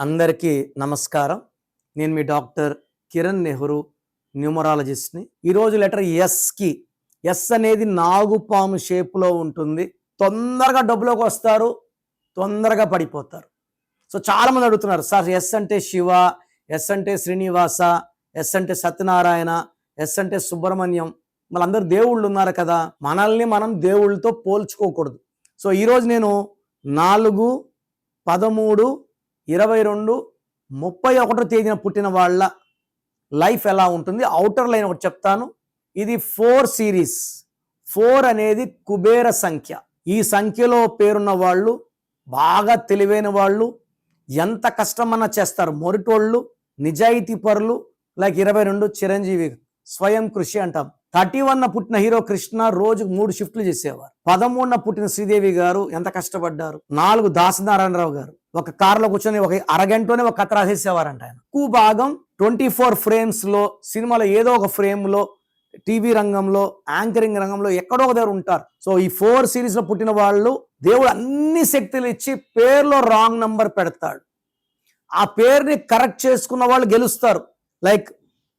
అందరికీ నమస్కారం. నేను మీ డాక్టర్ కిరణ్ నెహ్రూ, న్యూమరాలజిస్ట్ని. ఈరోజు లెటర్ ఎస్కి. ఎస్ అనేది నాగుపాము షేప్లో ఉంటుంది. తొందరగా డబ్బులోకి వస్తారు, తొందరగా పడిపోతారు. సో చాలామంది అడుగుతున్నారు, సార్ ఎస్ అంటే శివ, ఎస్ అంటే శ్రీనివాస, ఎస్ అంటే సత్యనారాయణ, ఎస్ అంటే సుబ్రహ్మణ్యం, మళ్ళందరూ దేవుళ్ళు ఉన్నారు కదా, మనల్ని మనం దేవుళ్ళతో పోల్చుకోకూడదు. సో ఈరోజు నేను 4, 13, 22, 31 తేదీన పుట్టిన వాళ్ళ లైఫ్ ఎలా ఉంటుంది, అవుటర్ లైన్ ఒకటి చెప్తాను. ఇది 4 సిరీస్. 4 అనేది కుబేర సంఖ్య. ఈ సంఖ్యలో పేరున్న వాళ్ళు బాగా తెలివైన వాళ్ళు, ఎంత కష్టమన్నా చేస్తారు, మొరిటోళ్ళు, నిజాయితీ పరులు. లైక్ 22 చిరంజీవి, స్వయం కృషి అంటాం. 31న పుట్టిన హీరో కృష్ణ రోజుకు 3 షిఫ్ట్లు చేసేవారు. 13న పుట్టిన శ్రీదేవి గారు ఎంత కష్టపడ్డారు. 4 దాసనారాయణరావు గారు ఒక కారులో కూర్చొని ఒక అరగంటలోనే ఒక కథ రాసేసేవారంట. ఆయన ఎక్కువ భాగం 24 ఫ్రేమ్స్ లో, సినిమాలో ఏదో ఒక ఫ్రేమ్ లో, టీవీ రంగంలో, యాంకరింగ్ రంగంలో ఎక్కడో ఒక దగ్గర ఉంటారు. సో ఈ 4 సిరీస్ లో పుట్టిన వాళ్ళు దేవుడు అన్ని శక్తులు ఇచ్చి పేరులో రాంగ్ నంబర్ పెడతాడు. ఆ పేరుని కరెక్ట్ చేసుకున్న వాళ్ళు గెలుస్తారు. Like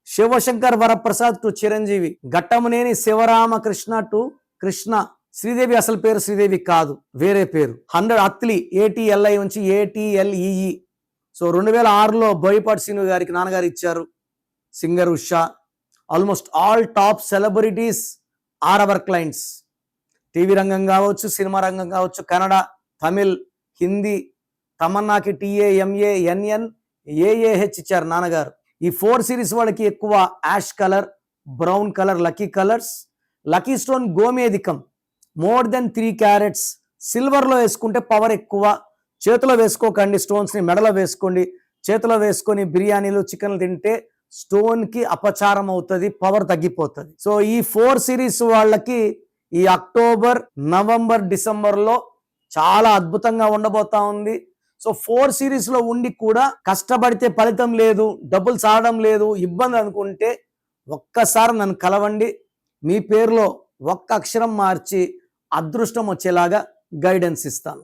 Shivashankar Varaprasad to Chiranjeevi, Ghattamaneni Sivaramakrishna to Krishna. Sridevi అసలు పేరు శ్రీదేవి కాదు, వేరే పేరు. 100 అత్లీ, ATLI నుంచి ATLEE. సో 2006లో బోయపాటి శ్రీను గారికి నాన్నగారు ఇచ్చారు. Singer Usha. Almost all top celebrities are our clients. TV రంగం కావచ్చు, సినిమా రంగం కావచ్చు, కన్నడ, తమిళ్, హిందీ. తమన్నాకి TAMANNAAH ఇచ్చారు నాన్నగారు. ఈ 4 సిరీస్ వాళ్ళకి ఎక్కువ ash colour, brown colour lucky colours. Lucky stone గోమేధికం, మోర్ దెన్ 3 క్యారెట్స్. సిల్వర్లో వేసుకుంటే పవర్ ఎక్కువ. చేతిలో వేసుకోకండి స్టోన్స్ని, మెడలో వేసుకోండి. చేతిలో వేసుకొని బిర్యానీలు, చికెన్లు తింటే స్టోన్కి అపచారం అవుతుంది, పవర్ తగ్గిపోతుంది. సో ఈ 4 సిరీస్ వాళ్ళకి ఈ అక్టోబర్, నవంబర్, డిసెంబర్లో చాలా అద్భుతంగా ఉండబోతా ఉంది. సో 4 సిరీస్లో ఉండి కూడా కష్టపడితే ఫలితం లేదు, డబ్బులు సాగడం లేదు, ఇబ్బంది అనుకుంటే ఒక్కసారి నన్ను కలవండి. మీ పేరులో ఒక్క అక్షరం మార్చి అదృష్టం వచ్చేలాగా గైడెన్స్ ఇస్తాను.